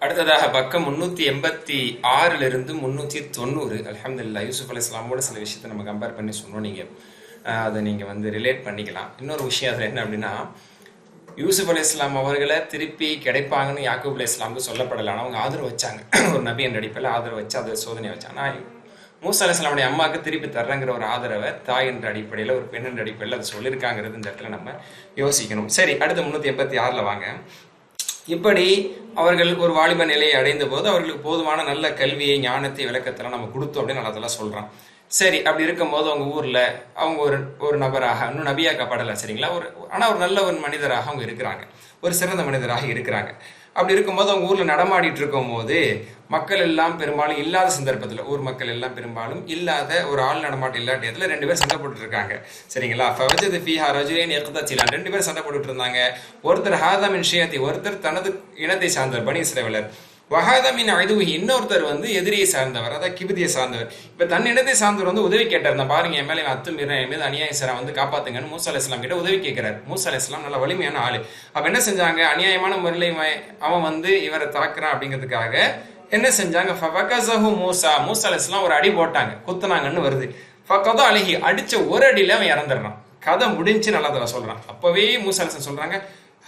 அடுத்ததாக பக்கம் 386 390. அல்ஹம்துலில்லாஹ். யூசுப் அலைஹிஸ்ஸலாமோட சில விஷயத்தை நம்ம கம்பேர் பண்ணி சொன்னோம். நீங்கள் அதை நீங்கள் வந்து ரிலேட் பண்ணிக்கலாம். இன்னொரு விஷயம் அதில் என்ன அப்படின்னா, யூசுப் அலைஹிஸ்ஸலாம் அவர்களை திருப்பி கிடைப்பாங்கன்னு யாக்கூப் அலைஹிஸ்ஸலாமுக்கு சொல்லப்படலை. ஆனால் அவங்க ஆதரவு வச்சாங்க. ஒரு நபி என்ற அடிப்படையில் ஆதரவு வச்சு அதை சோதனை வச்சாங்க. ஆனால் மூசா அலைஹிஸ்ஸலாமுடைய அம்மாவுக்கு திருப்பி தர்றங்கிற ஒரு ஆதரவை தாய் என்ற அடிப்படையில், ஒரு பெண் என்ற அடிப்படையில் அதை சொல்லியிருக்காங்கிறது இந்த இடத்துல நம்ம யோசிக்கணும். சரி, அடுத்து 386 வாங்க. இப்படி அவர்கள் ஒரு வாலிப நிலையை அடைந்த போது அவர்களுக்கு போதுமான நல்ல கல்வியை, ஞானத்தை, விளக்கத்தெல்லாம் நம்ம கொடுத்தோம் அப்படின்னு அதெல்லாம் சொல்றான். சரி, அப்படி இருக்கும்போது அவங்க ஊர்ல அவங்க ஒரு நபராக, இன்னும் நபியாக்கப்படலை, சரிங்களா, ஆனா ஒரு நல்ல ஒரு மனிதராக அவங்க இருக்கிறாங்க, ஒரு சிறந்த மனிதராக இருக்கிறாங்க. அப்படி இருக்கும்போது அவங்க ஊர்ல நடமாடிட்டு இருக்கும் போது மக்கள் எல்லாம் பெரும்பாலும் இல்லாத சந்தர்ப்பத்தில், ஊர் மக்கள் எல்லாம் பெரும்பாலும் இல்லாத ஒரு ஆள் நடமாட்டம் இல்லாத இடத்துல 2 பேர் சண்டை போட்டுட்டு இருக்காங்க, சரிங்களா. ஃபவஜத ஃபீஹா ரஜுலைன் யக்தசிலான், 2 பேர் சண்டை போட்டுட்டு இருந்தாங்க. ஒருத்தர் ஹாதா மின் ஷியத்தி, ஒருத்தர் தனது இனத்தை சார்ந்தவர், பனி இஸ்ரவேலர். வஹாதா மின் அதுஹி, இன்னொருத்தர் வந்து எதிரியை சார்ந்தவர், அதாவது கிபிதியை சார்ந்தவர். இப்ப தன் இனத்தை சார்ந்தவர் வந்து உதவி கேட்டார். நான் பாருங்க, என் மேலே அத்துமீறேன், என் மீது அநியாயசரா வந்து காப்பாத்துங்கன்னு மூசா அலைஹிஸ்ஸலாம் கிட்ட உதவி கேட்கிறார். மூசா அலைஹிஸ்ஸலாம் நல்ல வலிமையான ஆளு. அப்ப என்ன செஞ்சாங்க, அநியாயமான முறையில் அவன் வந்து இவரை தாக்குறான் அப்படிங்கிறதுக்காக என்ன செஞ்சாங்க, ஃபவகஸஹு மூசா, மூசா அலைஹிஸ்ஸலாம் ஒரு அடி போட்டாங்க, குத்துனாங்கன்னு வருது. ஃபகத அலைஹி, அடிச்ச ஒரு அடியில அவன் இறந்துடுறான். கதை முடிஞ்சு நல்லா தர சொல்றான். அப்பவே மூசா அலைஹிஸ்ஸலாம் சொல்றாங்க,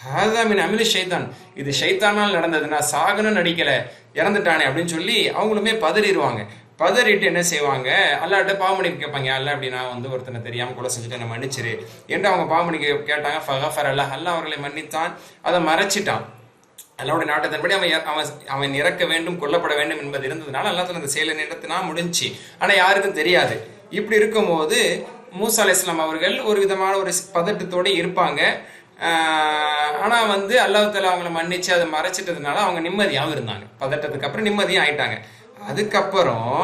ஹாதா மின் அமிலி ஷைத்தான், இது ஷைத்தானால் நடந்ததுன்னா, சாகனும் நடிக்கல, இறந்துட்டானே அப்படின்னு சொல்லி அவங்களுமே பதறிடுவாங்க. பதறிட்டு என்ன செய்வாங்க, அல்லாட்ட பாவமணிக்கு கேட்பாங்க, அல்ல அப்படின்னா வந்து ஒருத்தனை தெரியாம கொலை செஞ்சுட்டு என்ன மன்னிச்சிரு என்று அவங்க பாவமணிக்கு கேட்டாங்க. ஃபகஃபர் அல்லாஹ், அல்லாஹ் அவர்களை மன்னித்தான், அதை மறைச்சிட்டான். அல்லாஹ்வுடைய நாட்டத்தின்படி அவன் இறக்க வேண்டும், கொல்லப்பட வேண்டும் என்பது இருந்ததுனால அல்லாஹ் அந்த செயலை நிறுத்தினா முடிஞ்சு. ஆனா யாருக்கும் தெரியாது. இப்படி இருக்கும்போது மூசா அலைஹிஸ்ஸலாம் அவர்கள் ஒரு விதமான ஒரு பதட்டத்தோடு இருப்பாங்க. ஆனா வந்து அல்லாஹ் தஆலா அவங்களை மன்னிச்சு அதை மறைச்சிட்டதுனால அவங்க நிம்மதியாகவும் இருந்தாங்க. பதட்டத்துக்கு அப்புறம் நிம்மதியும் ஆயிட்டாங்க. அதுக்கப்புறம்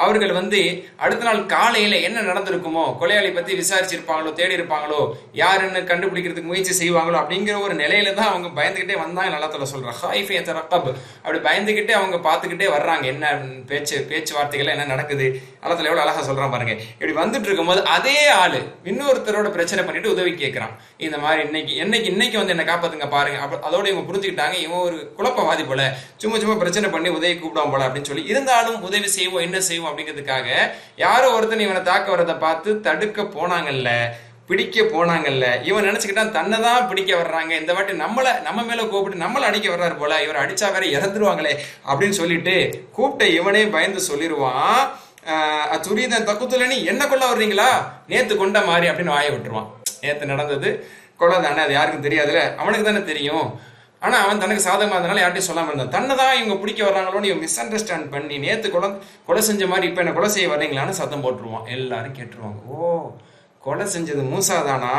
அவர்கள் வந்து அடுத்த நாள் காலையில என்ன நடந்திருக்குமோ, கொலையாளி பத்தி விசாரிச்சிருப்பாங்களோ, தேடி இருப்பாங்களோ, யாருன்னு கண்டுபிடிக்கிறதுக்கு முயற்சி செய்வாங்களோ அப்படிங்கிற ஒரு நிலையில தான் அவங்க பயந்துகிட்டே வந்தாங்க. நல்லா தஆலா சொல்றாங்க, ஹைஃப யதரக்கப், அப்படி பயந்துகிட்டே அவங்க பார்த்துக்கிட்டே வர்றாங்க, என்ன பேச்சுவார்த்தைகள் என்ன நடக்குது. அல்லாஹ் தஆலா எவ்வளவு அழகா சொல்றான் பாருங்க. இப்படி வந்துட்டு இருக்கும்போது அதே ஆளு இன்னொருத்தரோட பிரச்சனை பண்ணிட்டு உதவி கேட்கிறான். இந்த மாதிரி இன்னைக்கு வந்து என்ன காப்பாத்துங்க பாருங்க. அதோட இவங்க புரிஞ்சுக்கிட்டாங்க, இவன் ஒரு குழப்பவாதி போல, சும்மா பிரச்சனை பண்ணி உதவி கூப்பிடுவான் போல அப்படின்னு சொல்லி. இருந்தாலும் உதவி செய்வோம், என்ன செய்வோம் அப்படிங்கிறதுக்காக யாரோ ஒருத்தன் இவனை தாக்க வரதை பார்த்து தடுக்க போனாங்கல்ல, பிடிக்க போனாங்கல்ல, இவன் நினைச்சுக்கிட்டான் தன்னை தான் பிடிக்க வர்றாங்க, இந்த வாட்டி நம்ம மேல கூப்பிட்டு நம்மளை அடிக்க வர்றாரு போல, இவர் அடிச்சா வேற இறந்துருவாங்களே அப்படின்னு சொல்லிட்டு கூப்பிட்ட இவனே பயந்து சொல்லிடுவான், துரிதன் தக்குத்துலனி, என்ன கொள்ள வர்றீங்களா, நேத்து கொண்ட மாதிரி அப்படின்னு வாய விட்டுருவான். நேத்து நடந்தது கொலை தானே, அது யாருக்கும் தெரியாதுல்ல, அவனுக்கு தானே தெரியும். ஆனா அவன் தனக்கு சாதகமாக இருந்தனால யார்ட்டையும் சொல்லாம இருந்தான். தன்னை தான் இவங்க பிடிக்க வர்றாங்களோன்னு இவன் மிஸ் அண்டர்ஸ்டாண்ட் பண்ணி நேத்து கொலை செஞ்ச மாதிரி இப்ப என்ன கொலை செய்ய வர்றீங்களான்னு சத்தம் போட்டுருவான். எல்லாரும் கேட்டுருவாங்க, ஓ கொலை செஞ்சது மூசா தானா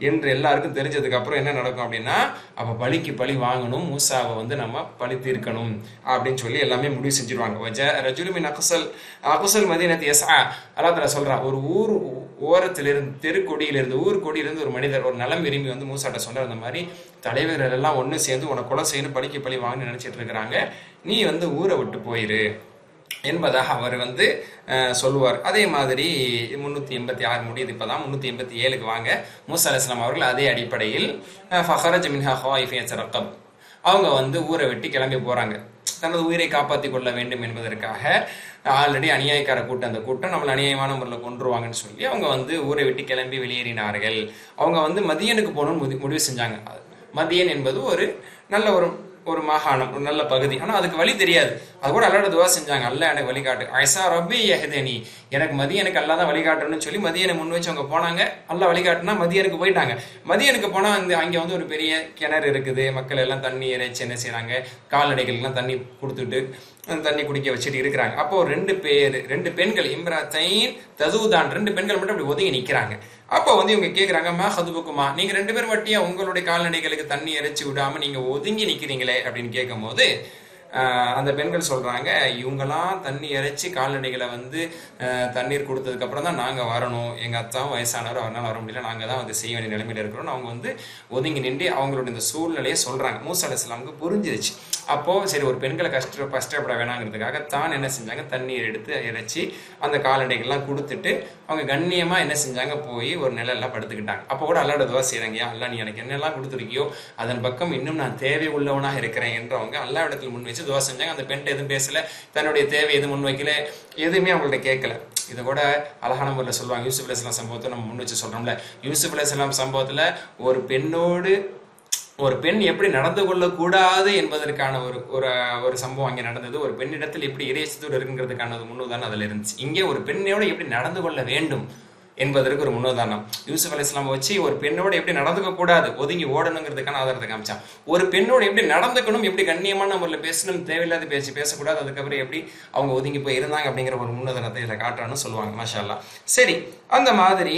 என்று எல்லாருக்கும் தெரிஞ்சதுக்கு அப்புறம் என்ன நடக்கும் அப்படின்னா, அப்ப பழிக்கு பழி வாங்கணும், மூசாவை வந்து நம்ம பழி தீர்க்கணும் அப்படின்னு சொல்லி எல்லாமே முடிவு செஞ்சிருவாங்க. ரஜுலுமின் அகுசல் மதீனத்தி யஸ்ஆ, அல்லாஹ் தஆலா சொல்றான், ஒரு ஊர் ஓரத்திலிருந்து, தெருக்கொடியிலிருந்து, ஊர் கொடியிலிருந்து ஒரு மனிதர், ஒரு நலம் விரும்பி வந்து மூசாட்ட சொன்னார், அந்த மாதிரி தலைவர்கள் எல்லாம் ஒன்று சேர்ந்து உன கொலை செய்யணும், பழிக்கு பழி வாங்கன்னு நினைச்சிட்டு இருக்கிறாங்க, நீ வந்து ஊரை விட்டு போயிரு என்பதாக அவர் வந்து சொல்லுவார். அதே மாதிரி 386 முடியுது. இப்பதான் 387க்கு வாங்க. மூசா அலைஹிஸ்ஸலாம் அவர்கள் அதே அடிப்படையில் ஃபஹரஜ மின்ஹா ஹாயிஃப யதரக்கப், அவங்க வந்து ஊரை வெட்டி கிளம்பி போறாங்க. தனது உயிரை காப்பாற்றி கொள்ள வேண்டும் என்பதற்காக ஆல்ரெடி அநியாயக்கார கூட்டம், அந்த கூட்டம் நம்மளை அநியாயமான முறையில் கொன்றுவாங்கன்னு சொல்லி அவங்க வந்து ஊரை விட்டு கிளம்பி வெளியேறினார்கள். அவங்க வந்து மதியனுக்கு போகணும்னு முடிவு செஞ்சாங்க. மதியன் என்பது ஒரு நல்ல ஒரு மாகாணம், ஒரு நல்ல பகுதி. ஆனால் அதுக்கு வழி தெரியாது. அது கூட அல்லாஹ்ட்ட துவா செஞ்சாங்க, அல்லாஹ் எனக்கு வழிகாட்டு, ஐசா ரப்பி யஹ்தினி, எனக்கு மதியனுக்கு அல்லாஹ் தான் வழிகாட்டணும்னு சொல்லி மதியனை முன் வச்சு அவங்க போனாங்க. அல்லாஹ் வழிகாட்டுனா மதியனுக்கு போயிட்டாங்க. மதியனுக்கு போனால் அங்கே வந்து ஒரு பெரிய கிணறு இருக்குது. மக்கள் எல்லாம் தண்ணி இறைச்சி என்ன செய்யறாங்க, கால்நடைகளுக்கெல்லாம் தண்ணி கொடுத்துட்டு தண்ணி குடிக்க வச்சுட்டு இருக்கிறாங்க. அப்போ 2 பெண்கள், இம்ராத்தைன் ததுதான், 2 பெண்கள் மட்டும் அப்படி ஒதுங்கி நிற்கிறாங்க. அப்போ வந்து இவங்க கேட்குறாங்க, மா ஹதுபுக்குமா, நீங்க 2 பேர் வட்டியா உங்களுடைய கால்நடைகளுக்கு தண்ணி இறைச்சி விடாம நீங்க ஒதுங்கி நிற்கிறீங்களே அப்படின்னு கேட்கும் போது அந்த பெண்கள் சொல்றாங்க, இவங்கெல்லாம் தண்ணி இறைச்சி கால்நடைகளை வந்து தண்ணீர் கொடுத்ததுக்கு அப்புறம் தான் நாங்க வரணும், எங்க அத்தாவும் வயசானவர், அவரால் வர முடியல, நாங்க தான் வந்து செய்ய வேண்டிய நிலைமையில இருக்கிறோம். அவங்க வந்து ஒதுங்கி நின்று அவங்களுடைய இந்த சூழ்நிலையை சொல்றாங்க. மூசா அலைஹிஸ்ஸலாமுக்கு புரிஞ்சிருச்சு. அப்போ சரி, ஒரு பெண்களை கஷ்டப்பட வேணாங்கிறதுக்காக தான் என்ன செஞ்சாங்க, தண்ணீர் எடுத்து இறைச்சி அந்த கால்நடைகள்லாம் கொடுத்துட்டு அவங்க கண்ணியமா என்ன செஞ்சாங்க, போய் ஒரு நிலையெல்லாம் படுத்துக்கிட்டாங்க. அப்போ கூட அல்லாஹ்ட்ட துவா செய்றாங்க, யா அல்லாஹ் நீ எனக்கு என்னெல்லாம் கொடுத்துருக்கியோ அதன் பக்கம் இன்னும் நான் தேவை உள்ளவனாக இருக்கிறேன் என்று அவங்க அல்லாஹ்விடத்தில் முன் வச்சு வச்சு துவா செஞ்சாங்க. அந்த பெண் எதுவும் பேசல, தன்னுடைய தேவை எதுவும் முன் வைக்கல, எதுவுமே அவங்கள்ட்ட கேட்கல. இதை கூட அழகான முறையில் சொல்லுவாங்க. யூசுப் அலைஹிஸ்ஸலாம் சம்பவத்தை நம்ம முன் வச்சு சொல்றோம்ல, யூசுப் அலைஹிஸ்ஸலாம் சம்பவத்துல ஒரு பெண் எப்படி நடந்து கொள்ளக்கூடாது என்பதற்கான ஒரு சம்பவம் அங்கே நடந்தது. ஒரு பெண்ணிடத்தில் எப்படி இறைச்சத்தோடு இருக்குங்கிறதுக்கான முன்னுதாரணம் அதில் இருந்துச்சு. இங்கே ஒரு பெண்ணோட எப்படி நடந்து கொள்ள வேண்டும் என்பதற்கு ஒரு முன்னுதாரணம். யூசுப் அலைஹிஸ்ஸலாம் வச்சு ஒரு பெண்ணோட எப்படி நடந்துக்க கூடாது, ஒதுங்கி ஓடணுங்கிறதுக்கான ஆதாரத்தை காமிச்சான். ஒரு பெண்ணோட எப்படி நடந்துக்கணும், எப்படி கண்ணியமான முறையில் பேசணும், தேவையில்லாத பேசக்கூடாது, அதுக்கப்புறம் எப்படி அவங்க ஒதுங்கி போய் இருந்தாங்க அப்படிங்கிற ஒரு முன்னுதாரணத்தை இதில் காட்டுறான்னு சொல்லுவாங்க. மாஷா அல்லாஹ். சரி, அந்த மாதிரி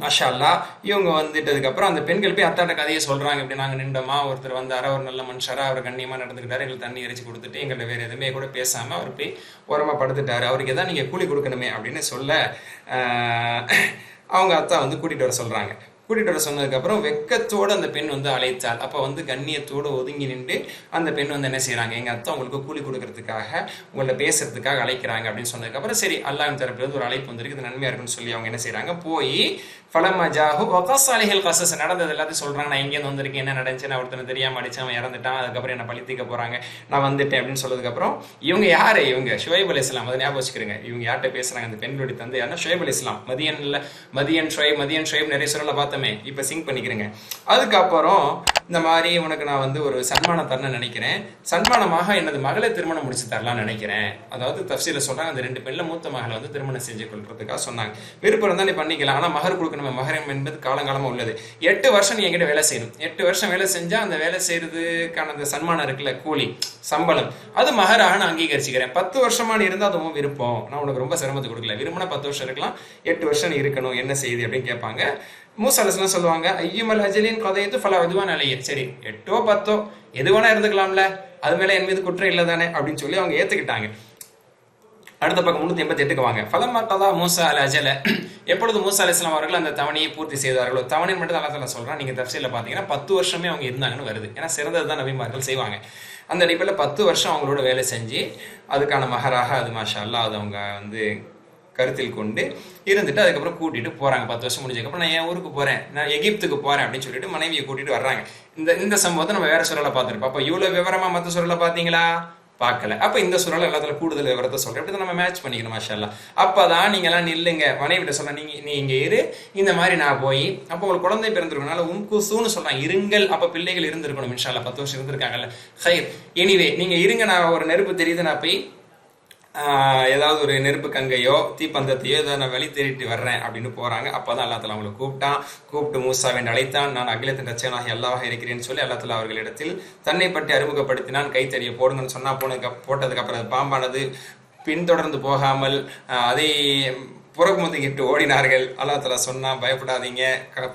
மாஷா அல்லாஹ் இவங்க வந்துட்டதுக்கப்புறம் அந்த பெண்கள் போய் அத்தாட்ட கதையை சொல்றாங்க. இப்படி நாங்கள் நின்றோமா, ஒருத்தர் வந்தாரா, ஒரு நல்ல மனுஷரா, அவர் கண்ணியமா நடந்துக்கிட்டாரு, எங்களுக்கு தண்ணி இறைச்சி கொடுத்துட்டு எங்கள்கிட்ட வேற எதுவுமே கூட பேசாம அவர் போய் ஓரமா படுத்துட்டாரு, அவருக்கு எதாவது நீங்க கூலி கொடுக்கணுமே அப்படின்னு சொல்ல அவங்க அத்தா வந்து கூட்டிட்டு வர சொல்றாங்க. கூட்டிட்டு வர சொன்னதுக்கப்புறம் வெக்கத்தோடு அந்த பெண் வந்து அழைத்தாள். அப்போ வந்து கண்ணியத்தோடு ஒதுங்கி நின்று அந்த பெண் வந்து என்ன செய்யறாங்க, எங்க அத்தா உங்களுக்கு கூலி கொடுக்கறதுக்காக உங்கள்ட்ட பேசுறதுக்காக அழைக்கிறாங்க அப்படின்னு சொன்னதுக்கப்புறம் சரி அல்லாஹ்வின் தரப்புல இருந்து ஒரு அழைப்பு வந்திருக்கு, இது நன்மையா இருக்குன்னு சொல்லி அவங்க என்ன செய்யறாங்க, போய் ஃபலம்மா ஜாஹு வகஸ் அலைஹில் கஸஸ், நடந்தது எல்லாத்தையும் சொல்றாங்க. நான் எங்கேருந்து வந்திருக்கேன், என்ன நடந்துச்சு, நான் ஒருத்தனை தெரியாம அடிச்சேன், அவன் இறந்துட்டான், அதுக்கப்புறம் என்ன பழித்திக்க போறாங்க, நான் வந்துட்டேன் அப்படின்னு சொன்னதுக்கப்புறம் இவங்க யாரு, இவங்க ஷுவைப் அலைஹிஸ்ஸலாம். அதை ஞாபகம் வச்சுக்கிறீங்க. இவங்க யார்கிட்ட பேசுறாங்க, அந்த பெண்களுடைய தந்தை யாருன்னா ஷுவைப் அலைஹிஸ்ஸலாம். மதியன் ஷுவைப் நிறைய சொல்லல பார்த்தோமே, இப்ப சிங்க் பண்ணிக்கிறேங்க. அதுக்கப்புறம் இந்த மாதிரி உனக்கு நான் வந்து ஒரு சன்மானம் தரணும்னு நினைக்கிறேன், சன்மானமாக எனது மகளை திருமணம் முடிச்சு தரலாம்னு நினைக்கிறேன். அதாவது தஃசீர்ல சொல்றாங்க, அந்த 2 பெண்ல மூத்த மகளை வந்து திருமணம் செஞ்சு கொள்றதுக்காக சொன்னாங்க. விருப்பம் இருந்தா நீ பண்ணிக்கலாம், ஆனா மகர் கொடுக்கணும். மகரம் என்பது காலங்காலமா உள்ளது. 8 வருஷம் நீ என்கிட்ட வேலை செய்யணும். 8 வருஷம் வேலை செஞ்சா அந்த வேலை செய்யறதுக்கான அந்த சன்மானம் இருக்குல்ல, கூலி சம்பளம், அது மகராக நான் அங்கீகரிச்சுக்கிறேன். 10 வருஷமா நீ இருந்தா அதுவும் விருப்பம், நான் உனக்கு ரொம்ப சிரமத்தை கொடுக்கல, விரும்பினா 10 வருஷம் இருக்கலாம், 8 வருஷம் நீ இருக்கணும், என்ன செய்யுது அப்படின்னு கேட்பாங்க. மூசா அலைஹிஸ்ஸலாம் சொல்லுவாங்க, ஐயுமல் அஜலின் கதையத்து ஃபலா உதுவான் அலைய, சரி 8ஓ 10ஓ எது வேணா இருந்துக்கலாம்ல, அது மேல என் மீது குற்றம் இல்லை தானே அப்படின்னு சொல்லி அவங்க ஏத்துக்கிட்டாங்க. அடுத்த பக்கம் 388க்கு வாங்க. ஃபலம்மா கதா மூசா அல் அஜல, எப்பொழுது மூசா அலைஹிஸ்ஸலாம் அவர்கள் அந்த தவணையை பூர்த்தி செய்தார்களோ, தவணை மட்டும் அல்லாஹ் தஆலா சொல்றான். நீங்க தஃசீர்ல பாத்தீங்கன்னா 10 வருஷமே அவங்க இருந்தாங்கன்னு வருது. ஏன்னா சிறந்ததுதான் நபிமார்கள் செய்வாங்க. அந்த அடிப்படையில் 10 வருஷம் அவங்களோட வேலை செஞ்சு அதுக்கான மகராக அது மாஷா அல்லாஹ் அது அவங்க வந்து கருத்தில் கொண்டு இருந்துட்டு அதுக்கப்புறம் கூட்டிட்டு போறாங்க. 10 வருஷம் முடிஞ்சதுக்கப்புறம் நான் என் ஊருக்கு போறேன், நான் எகிப்துக்கு போறேன் அப்படின்னு சொல்லிட்டு மனைவியை கூட்டிட்டு வர்றாங்க. இந்த சம்பவத்தை நம்ம வேற சூழலை பார்த்துருப்போம். அப்ப இவ்வளவு விவரமா மற்ற சூழலை பாத்தீங்களா, பார்க்கல. அப்ப இந்த சூழல் எல்லாத்துல கூடுதல் விவரத்தை சொல்றேன், அப்படி நம்ம மேட்ச் பண்ணிக்கணும். மாஷா அல்லாஹ். அப்பதான் நீங்க எல்லாம் நில்லுங்க, மனைவிட்ட சொல்ல, நீ இங்க இரு, இந்த மாதிரி நான் போய் அப்ப உங்களுக்கு குழந்தை பிறந்திருக்கனால உம்குசூன்னு சொல்றாங்க, இருங்கள். அப்ப பிள்ளைகள் இருந்திருக்கணும். இன்ஷா அல்லாஹ் 10 வருஷம் இருந்திருக்காங்கல்ல, ஹைர். எனிவே நீங்க இருங்க, நான் ஒரு நெருப்பு தெரியுது, நான் போய் ஏதாவது ஒரு நெருப்பு கங்கையோ தீப்பந்தத்தையோ ஏதோ நான் வழி தேடிட்டு வர்றேன் அப்படின்னு போறாங்க. அப்பதான் அல்லா தஆலா அவங்களை கூப்பிட்டு மூசாவை அழைத்தான். நான் அகிலத்தின் ரட்சகனாக அல்லாஹ் இருக்கிறேன்னு சொல்லி அல்லா தஆலா அவர்களிடத்தில் தன்னை பற்றி அறிமுகப்படுத்தினான். கைத்தறியை போடுங்கன்னு சொன்னா போட்டதுக்கு அப்புறம் பாம்பானது பின்தொடர்ந்து போகாமல் அதை புறமுதுகிட்டு ஓடினார்கள். அல்லா தஆலா சொன்னா, பயப்படாதீங்க,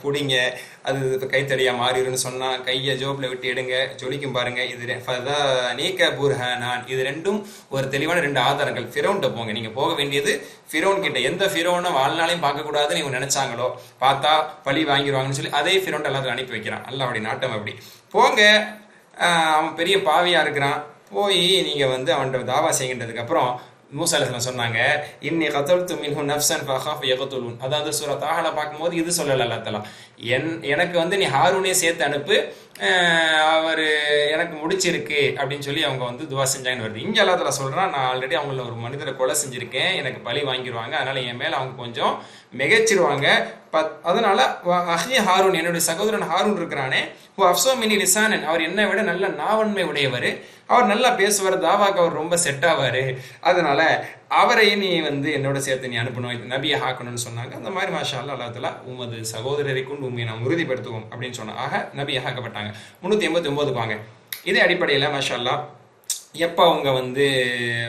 புடிங்க, அது கைத்தடியா மாறிடுன்னு சொன்னா, கையை ஜோப்ல விட்டு எடுங்க, ஜொலிக்கும் பாருங்க. இது நீக்க புர்ஹானான், இது ரெண்டும் ஒரு தெளிவான 2 ஆதாரங்கள். ஃபிரௌன்ட்ட போங்க, நீங்க போக வேண்டியது ஃபிரௌன் கிட்ட. எந்த ஃபிரௌனை வாழ்நாளையும் பார்க்க கூடாதுன்னு இவங்க நினைச்சாங்களோ, பார்த்தா பழி வாங்கிடுவாங்கன்னு சொல்லி அதே ஃபிரௌன்ட்ட எல்லாத்தையும் அனுப்பி வைக்கிறான். அல்லாஹ்வுடைய நாட்டம் அப்படி. போங்க, அவன் பெரிய பாவியா இருக்கிறான், போய் நீங்க வந்து அவன்கிட்ட தாவா செய்கின்றதுக்கு அப்புறம் மூசா அலைஹிஸ்ஸலாம் சொன்னாங்க, இன்னி கதல்து மின்ஹு நஃப்ஸன் ஃபஅகாஃபு யக்துலூன். அதாவது சூரா தாஹால பார்க்கும்போது இது சொல்லல அல்லாஹ் தஆலா, எனக்கு வந்து நீ ஹாரூனே சேர்த்து அனுப்பு, அவர் எனக்கு முடிச்சிருக்கு அப்படின்னு சொல்லி அவங்க வந்து துவா செஞ்சாங்கன்னு வருது. இங்க அல்லாஹ் தஆலா சொல்றான், நான் ஆல்ரெடி அவங்கள ஒரு மனிதரை கொலை செஞ்சிருக்கேன், எனக்கு பழி வாங்கிடுவாங்க, அதனால என் மேல அவங்க கொஞ்சம் மிகச்சிருவாங்க. அதனால அஹ்லி ஹாரூன், என்னுடைய சகோதரன் ஹாரூன் இருக்கிறானே, அஃப்ஸோ மினி லிசானன், அவர் என்னை விட நல்ல நாவன்மை உடையவர், அவர் நல்லா பேசுவார், தாவாக்கு அவர் ரொம்ப செட் ஆவாரு, அதனால அவரையும் நீ வந்து என்னோட சேர்த்து நீ அனுப்பணும், நபியை ஆக்கணும்னு சொன்னாங்க. அந்த மாதிரி மாஷா அல்லாஹ் அல்லாஹ் தஆலா உமது சகோதரரை கொண்டு உண்மையை நாம் உறுதிப்படுத்துவோம் அப்படின்னு சொன்னாங்க. ஆக நபியை ஆக்கப்பட்டாங்க. 389க்கு வாங்க. இதே அடிப்படையில் மாஷா அல்லாஹ் எப்போ அவங்க வந்து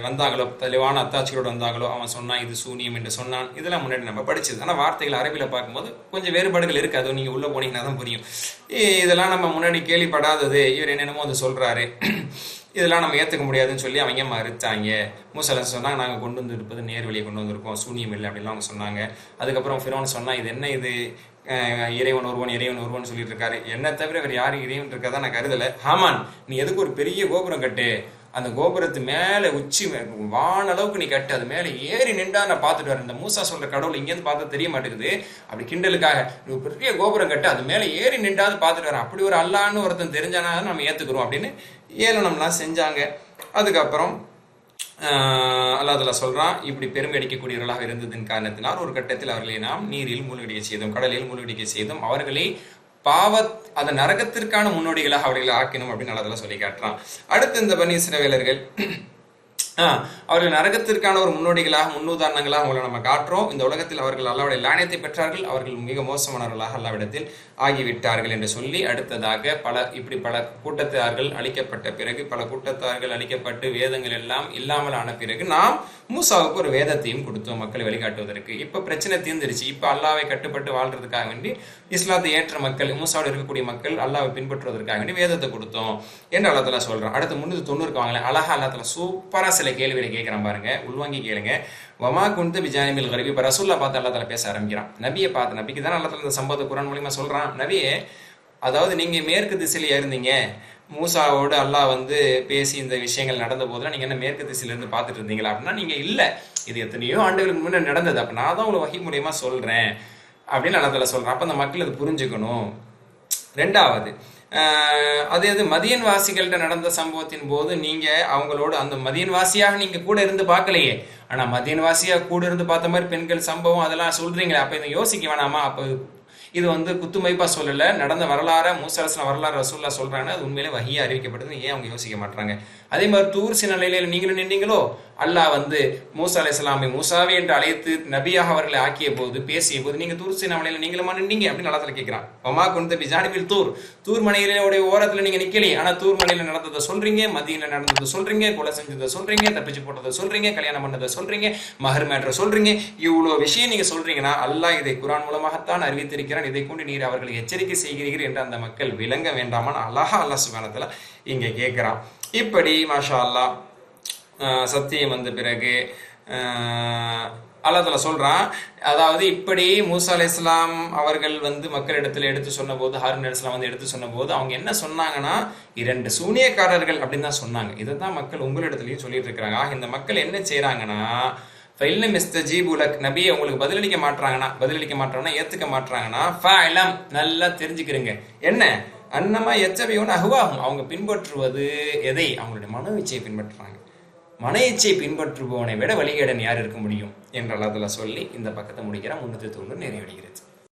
வந்தாங்களோ, தெளிவான அத்தாட்சிகளோடு வந்தாங்களோ, அவன் சொன்னான் இது சூனியம் என்று சொன்னான், இதெல்லாம் முன்னாடி நம்ம படிச்சது. ஆனால் வார்த்தைகள் அரபியில் பார்க்கும்போது கொஞ்சம் வேறுபாடுகள் இருக்குது, அது நீங்கள் உள்ளே போனீங்கன்னா தான் புரியும். இதெல்லாம் நம்ம முன்னாடி கேள்விப்படாதது, இவர் என்னென்னமோ அது சொல்கிறாரு, இதெல்லாம் நம்ம ஏற்றுக்க முடியாதுன்னு சொல்லி அவங்க மறுத்தாங்க. மூசா அலைஹிஸ்ஸலாம் சொன்னாங்க, நாங்கள் கொண்டு வந்து இருப்பது நேர்வழியை கொண்டு வந்திருக்கோம், சூனியம் இல்லை அப்படின்லாம் அவங்க சொன்னாங்க. அதுக்கப்புறம் ஃபிரௌன் சொன்னா, இது என்ன இது, இறைவன் ஒருவன் சொல்லிட்டு இருக்காரு, என்ன தவிர வேறு யாரும் இறைவன் இருக்கதான் நான் கருதலை. ஹாமான், நீ எதுக்கு ஒரு பெரிய கோபுரம் கட்டு, அந்த கோபுரத்து மேல உச்சி வான அளவுக்கு நீ கட்டு, அது மேல ஏறி நின்றா நான் பார்த்துட்டு வரேன். இந்த மூசா சொல்ற கடவுள் இங்கேருந்து பார்த்தா தெரிய மாட்டேங்குது, அப்படி கிண்டலுக்காக நீ பெரிய கோபுரம் கட்டு, அது மேல ஏறி நின்றாவது பார்த்துட்டு வரேன், அப்படி ஒரு அல்லான்னு ஒருத்தன் தெரிஞ்சானா நம்ம ஏத்துக்கிறோம் அப்படின்னு ஏளனம்லாம் செஞ்சாங்க. அதுக்கப்புறம் அல்லாஹ் தஆலா சொல்றான், இப்படி பெருமை அடிக்கக்கூடியவர்களாக இருந்ததின் காரணத்தினால் ஒரு கட்டத்தில் அவர்களை நாம் நீரில் மூழ்கடிக்க செய்தோம், கடலில் மூழ்கடிக்க செய்தோம், அவர்களை அந்த நரகத்திற்கான முன்னோடிகளாக அவர்களை ஆக்கினோம் அப்படின்னு அல்லாஹ் தஆலா சொல்லி காட்டுறான். அடுத்து இந்த பனி இஸ்ரவேலர்கள் அவர்கள் நரகத்திற்கான ஒரு முன்னோடிகளாக முன்னுதாரணங்களாக அவங்களை நம்ம காட்டுறோம். இந்த உலகத்தில் அவர்கள் அல்லாஹ்வுடைய லானத்தை பெற்றார்கள், அவர்கள் மிக மோசமானவர்களாக அல்லாஹ்விடத்தில் ஆகிவிட்டார்கள் என்று சொல்லி அடுத்ததாக பல கூட்டத்தார்கள் அழிக்கப்பட்ட பிறகு, பல கூட்டத்தார்கள் அழிக்கப்பட்டு வேதங்கள் எல்லாம் இல்லாமல் ஆன பிறகு நாம் மூசாவுக்கு ஒரு வேதத்தையும் கொடுத்தோம் மக்களை வழிகாட்டுவதற்கு. இப்ப பிரச்சனை தீர்ந்துருச்சு. இப்ப அல்லாஹ்வை கட்டுப்பட்டு வாழ்றதுக்காக வேண்டி இஸ்லாத்தை ஏற்ற மக்கள், மூசாவோடு இருக்கக்கூடிய மக்கள் அல்லாஹ்வை பின்பற்றுவதற்காக வேண்டி வேதத்தை கொடுத்தோம் என்று அல்லாஹ் தஆலா சொல்றான். அடுத்து 390 வாங்கல அழகா அல்லாஹ் தஆலா சூப்பரா சில கேள்விகளை கேட்கிறான் பாருங்க, உள்வாங்கி கேளுங்க. வமா குன்த பிஜானிபில் கரிபி. இப்ப ரசூல்லா பார்த்து அல்லாஹ் தஆலா பேச ஆரம்பிக்கிறான். நபியை பார்த்து, நபிக்கு தான் அல்லாஹ் தஆலா இந்த சம்பவத்தை குர்ஆன் மூலமா சொல்றான். நபியே, அதாவது நீங்க மேற்கு திசையில இருந்தீங்க, மூசாவோடு அல்லாஹ் பேசி இந்த விஷயங்கள் நடந்த போதுலாம் நீங்க என்ன மேற்கு திசையில இருந்து பார்த்துட்டு இருந்தீங்களா அப்படின்னா, நீங்க இல்ல, இது எத்தனையோ ஆண்டுகளுக்கு முன்னாடி நடந்தது, அப்ப நான் தான் உங்களை வஹி மூலியமா சொல்றேன் அப்படின்னு அல்லாஹ் தஆலா சொல்றான். அப்ப அந்த மக்கள் அது புரிஞ்சுக்கணும். ரெண்டாவது, அது மதியன் வாசிகள்கிட்ட நடந்த சம்பவத்தின் போது நீங்க அவங்களோட அந்த மதியன் வாசியாக நீங்க கூட இருந்து பார்க்கலையே, ஆனா மதியன் வாசியாக கூட இருந்து பார்த்த மாதிரி பெண்கள் சம்பவம் அதெல்லாம் சொல்றீங்களே, அப்ப இதை யோசிக்க வேணாமா? அப்ப இது குத்துமைப்பா சொல்லல, நடந்த வரலாற மூசா அலைஹிஸ்ஸலாம் வரலாறு ரசூலுல்லாஹ் சொல்றாங்க, அது உண்மையிலே வஹியா அறிவிக்கப்பட்டது. ஏன் அவங்க யோசிக்க மாட்டாங்க? அதே மாதிரி தூர் சின நிலையில நீங்களும் நின்றீங்களோ, அல்லாஹ் மூசா அலைஹிஸ்ஸலாமை மூசாவே என்று அழைத்து நபியாக அவர்களை ஆக்கிய போது, பேசிய போது நீங்க தூர் சின நிலையில நீங்களுமா நின்றீங்க அப்படின்னு அல்லாஹ் கேட்கிறான். வமா குன்த பிஜானிபில் தூர். தூர் மலையிலுடைய ஓரத்துல நீங்க நிக்கலையே, ஆனா தூர் மலையில நடந்ததை சொல்றீங்க, மதியில நடந்ததை சொல்றீங்க, கொலை செஞ்சதை சொல்றீங்க, தப்பிச்சு போட்டதை சொல்றீங்க, கல்யாணம் பண்ணதை சொல்றீங்க, மஹர் மேட்டரை சொல்றீங்க, இவ்வளவு விஷயம் நீங்க சொல்றீங்கன்னா அல்லாஹ் இதை குர்ஆன் மூலமாகத்தான் அறிவித்திருக்கிறான், இதை கொண்டு நீர் அவர்களை எச்சரிக்கை செய்கிறீர்கள் என்று அந்த மக்கள் விளங்க வேண்டாமான்னு அல்லாஹ் சுப்ஹானஹு வ தஆலா இங்க கேட்கிறான். இப்படி மாஷா அல்லாஹ் சத்தியம் வந்த பிறகு அல்லாஹ் தஆலா சொல்றான், அதாவது இப்படி மூசா அலைஹிஸ்ஸலாம் அவர்கள் மக்களிடத்துல எடுத்து சொன்ன போது, ஹாரூன் அலைஹிஸ்ஸலாம் எடுத்து சொன்ன போது அவங்க என்ன சொன்னாங்கன்னா, 2 சூனியக்காரர்கள் அப்படின்னு தான் சொன்னாங்க. இதை தான் மக்கள் உங்களிடத்துலயும் சொல்லிட்டு இருக்கிறாங்க. இந்த மக்கள் என்ன செய்யறாங்கன்னா, ஃபைல்லம் இஸ்தஜீபுலக், நபியை உங்களுக்கு பதிலளிக்க மாட்டாங்கன்னா ஏத்துக்க மாட்டாங்கன்னா, ஃபஅலம், நல்லா தெரிஞ்சுக்கிறீங்க என்ன, அன்னமா யத்தபியூன அஹ்வாஹும், அவங்க பின்பற்றுவது எதை? அவங்களுடைய மன இச்சையை பின்பற்றுறாங்க. மன இச்சை பின்பற்றுபவனை விட வழிகேடன் யார் இருக்க முடியும் என்று அல்லாஹ் தஆலா சொல்லி இந்த பக்கத்தை முடிக்கிறான். 390 நிறைவடைகிறது.